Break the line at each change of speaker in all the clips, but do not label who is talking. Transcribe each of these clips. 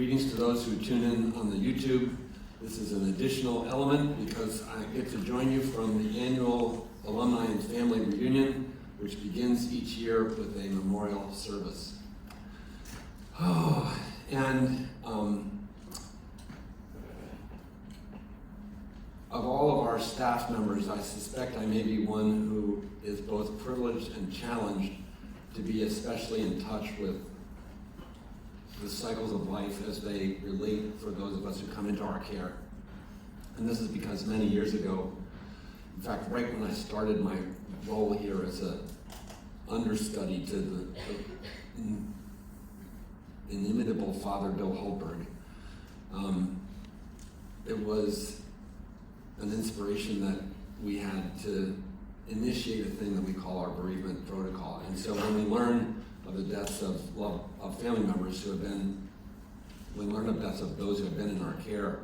Greetings to those who tune in on the YouTube. This is an additional element because I get to join you from the annual Alumni and Family Reunion, which begins each year with a memorial service. Of all of our staff members, I suspect I may be one who is both privileged and challenged to be especially in touch with the cycles of life as they relate for those of us who come into our care. And this is because many years ago, in fact, right when I started my role here as an understudy to the inimitable Father Bill Holberg, it was an inspiration that we had to initiate a thing that we call our bereavement protocol. And so when we learn of the deaths of family members who have been, we learn of deaths of those who have been in our care,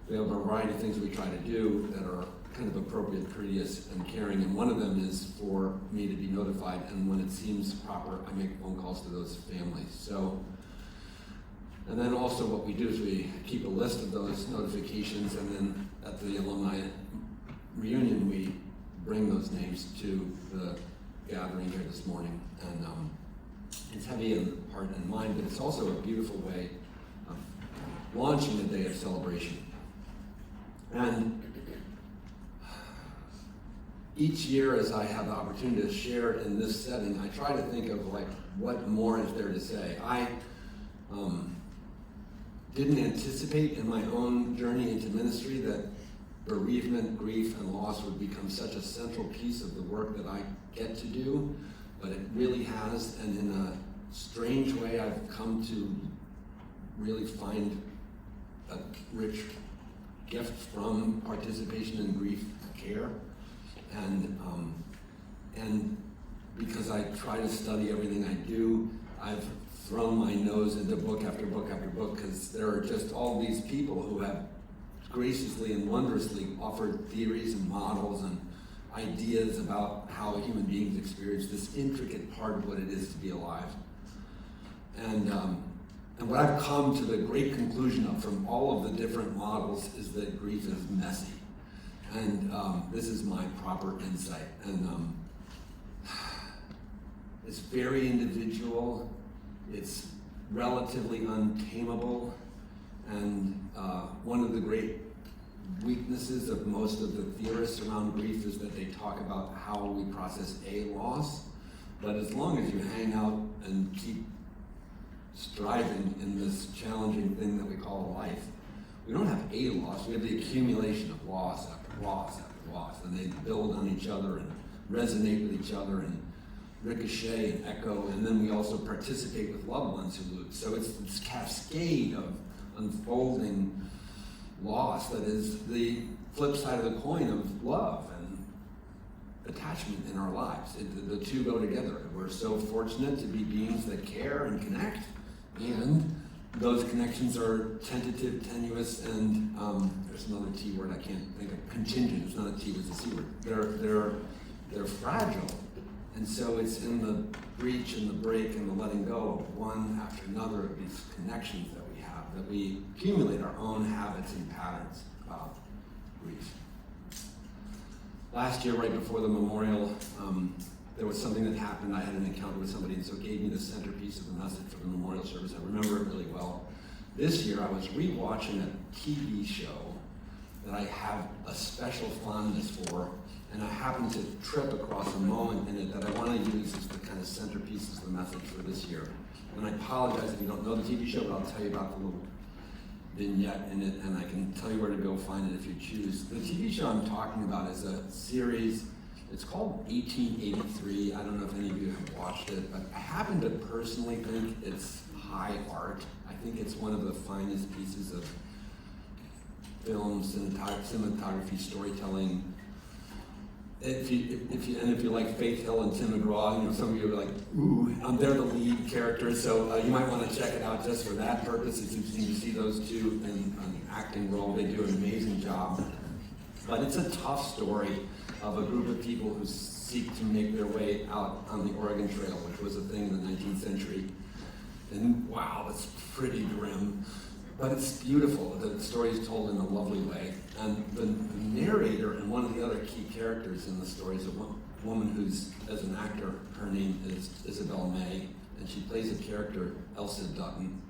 we have a variety of things we try to do that are kind of appropriate, courteous, and caring. And one of them is for me to be notified, and when it seems proper, I make phone calls to those families. So, and then also what we do is we keep a list of those notifications, and then at the alumni reunion, we bring those names to the gathering here this morning. And it's heavy in heart and mind, but it's also a beautiful way of launching a day of celebration. And each year, as I have the opportunity to share in this setting, I try to think of like, what more is there to say? I didn't anticipate in my own journey into ministry that bereavement, grief, and loss would become such a central piece of the work that I get to do, but it really has, and in a strange way, I've come to really find a rich gift from participation in grief care, and because I try to study everything I do, I've thrown my nose into book after book after book, because there are just all these people who have graciously and wondrously offered theories and models and ideas about how human beings experience this intricate part of what it is to be alive. And what I've come to the great conclusion of from all of the different models is that grief is messy. And this is my proper insight. And it's very individual, it's relatively untamable, and one of the great weaknesses of most of the theorists around grief is that they talk about how we process a loss, but as long as you hang out and keep striving in this challenging thing that we call life, we don't have a loss, we have the accumulation of loss after loss after loss, and they build on each other and resonate with each other and ricochet and echo, and then we also participate with loved ones who lose. So it's this cascade of unfolding loss that is the flip side of the coin of love and attachment in our lives. The two go together. We're so fortunate to be beings that care and connect, and those connections are tentative, tenuous, and there's another T word I can't think of. Contingent. It's not a T, it's a C word. They're fragile, and so it's in the breach and the break and the letting go of one after another of these connections that we have, that we accumulate our own habits and patterns about grief. Last year, right before the memorial, there was something that happened. I had an encounter with somebody, and so it gave me the centerpiece of the message for the memorial service. I remember it really well. This year, I was rewatching a TV show that I have a special fondness for, and I happened to trip across a moment in it that I want to use as the kind of centerpiece of the message for this year. And I apologize if you don't know the TV show, but I'll tell you about the little vignette in it, and I can tell you where to go find it if you choose. The TV show I'm talking about is a series. It's called 1883. I don't know if any of you have watched it, but I happen to personally think it's high art. I think it's one of the finest pieces of film, cinematography, storytelling. If you like Faith Hill and Tim McGraw, some of you are like, ooh, they're the lead characters, so you might want to check it out just for that purpose. It's interesting to see those two in an acting role. They do an amazing job. But it's a tough story of a group of people who seek to make their way out on the Oregon Trail, which was a thing in the 19th century. And wow, it's pretty grim. But it's beautiful. The story is told in a lovely way. And the narrator and one of the other key characters in the story is a woman who's, as an actor, her name is Isabel May, and she plays a character, Elsa Dutton.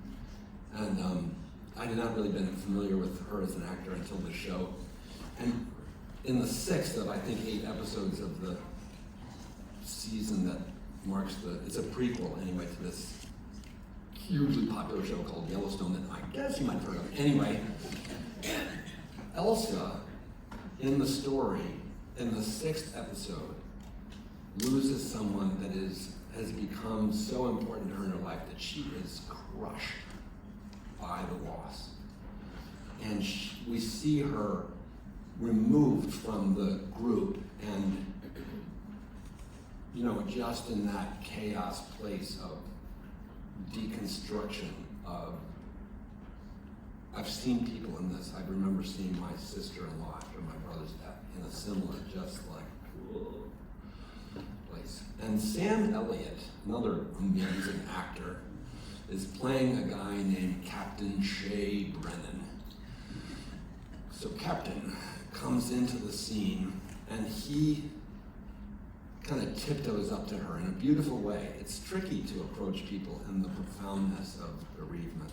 And I had not really been familiar with her as an actor until the show. And in the 6th of, I think, 8 episodes of the season that marks it's a prequel anyway to this hugely popular show called Yellowstone that I guess you might have heard of. Anyway, Elsa, in the story, in the 6th episode, loses someone that has become so important to her in her life that she is crushed by the loss. And we see her removed from the group and, just in that chaos place of deconstruction of, I've seen people in this. I remember seeing my sister-in-law after my brother's death in a similar, just like, whoa, place. And Sam Elliott, another amazing actor, is playing a guy named Captain Shay Brennan. So Captain comes into the scene and he kind of tiptoes up to her in a beautiful way. It's tricky to approach people in the profoundness of bereavement.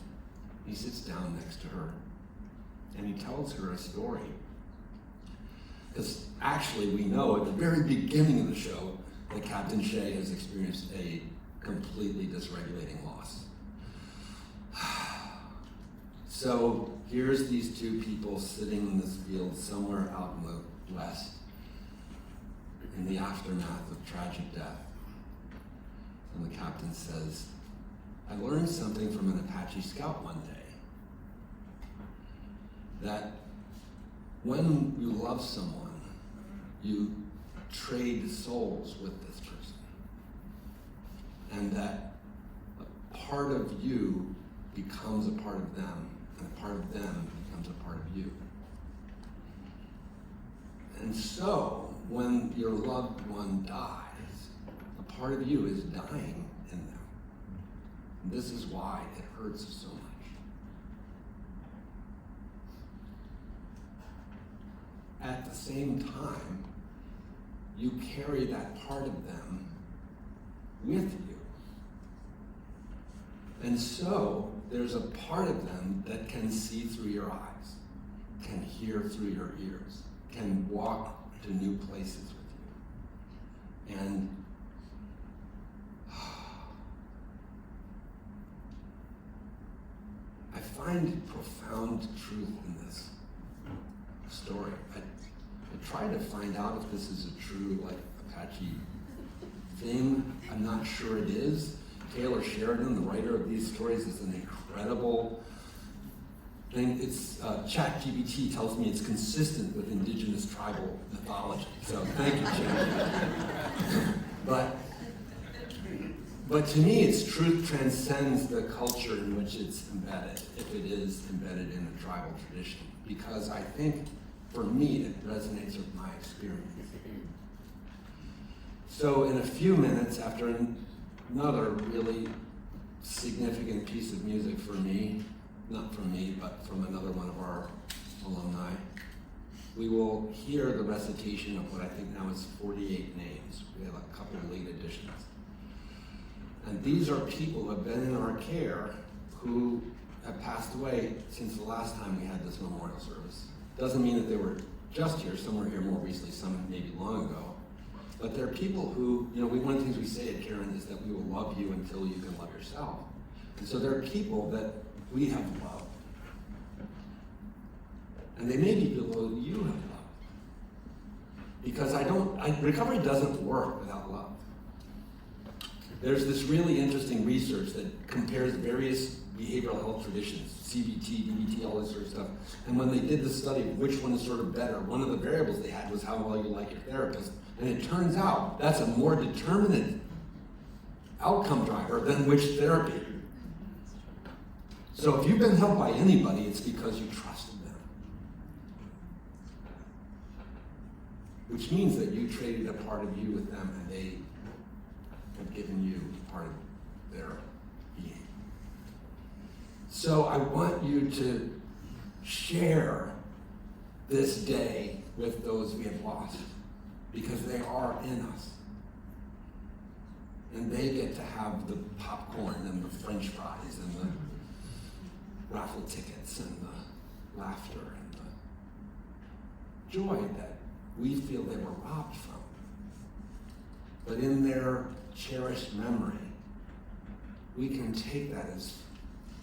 He sits down next to her and he tells her a story. Because actually we know at the very beginning of the show that Captain Shay has experienced a completely dysregulating loss. So here's these two people sitting in this field somewhere out in the west in the aftermath of tragic death. And the captain says, I learned something from an Apache scout one day, that when you love someone, you trade souls with this person. And that a part of you becomes a part of them, and a part of them becomes a part of you. And so, when your loved one dies, a part of you is dying in them. And this is why it hurts so much. At the same time, you carry that part of them with you. And so, there's a part of them that can see through your eyes, can hear through your ears, can walk to new places with you. And I find profound truth in this story. I try to find out if this is a true, Apache thing. I'm not sure it is. Taylor Sheridan, the writer of these stories, is an incredible thing. It's ChatGPT tells me it's consistent with indigenous tribal mythology. So thank you, Chat. But to me, its truth transcends the culture in which it's embedded, if it is embedded in a tribal tradition. Because I think, for me, it resonates with my experience. So in a few minutes, after another really significant piece of music for me, not from me, but from another one of our alumni, we will hear the recitation of what I think now is 48 names. We have a couple of late additions. And these are people who have been in our care who have passed away since the last time we had this memorial service. Doesn't mean that they were just here. Some were here more recently, some maybe long ago. But they're people who, one of the things we say at Caron is that we will love you until you can love yourself. And so there are people that we have loved. And they may be people you have loved. Because recovery doesn't work without love. There's this really interesting research that compares various behavioral health traditions, CBT, DBT, all this sort of stuff. And when they did the study of which one is sort of better, one of the variables they had was how well you like your therapist. And it turns out that's a more determinate outcome driver than which therapy. So if you've been helped by anybody, it's because you trusted them. Which means that you traded a part of you with them and they have given you part of their being. So I want you to share this day with those we have lost, because they are in us. And they get to have the popcorn and the French fries and the raffle tickets and the laughter and the joy that we feel they were robbed from. But in their cherished memory, we can take that as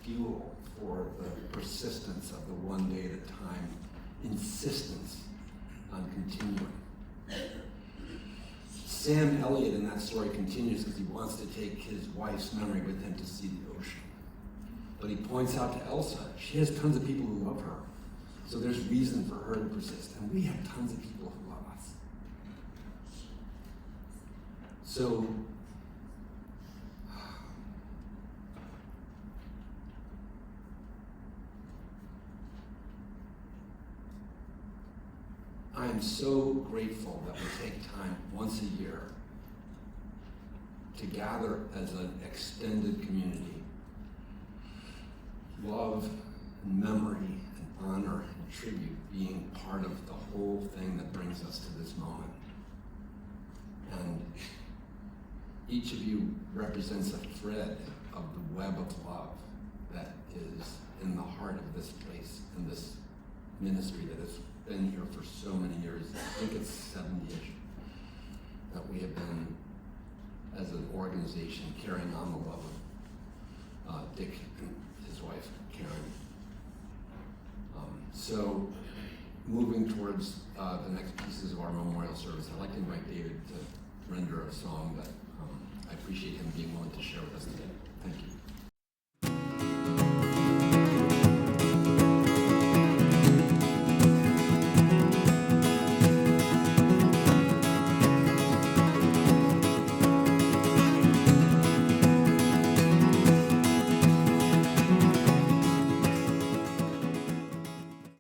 fuel for the persistence of the one day at a time insistence on continuing. Sam Elliott in that story continues because he wants to take his wife's memory with him to see the ocean. But he points out to Elsa, she has tons of people who love her. So there's reason for her to persist. And we have tons of people who love us. So I am so grateful that we take time once a year to gather as an extended community, love and memory and honor and tribute being part of the whole thing that brings us to this moment. And each of you represents a thread of the web of love that is in the heart of this place and this ministry that has been here for so many years. I think it's 70-ish that we have been, as an organization, carrying on the love of Dick and his wife, Caron. So, moving towards the next pieces of our memorial service, I'd like to invite David to render a song that I appreciate him being willing to share with us today.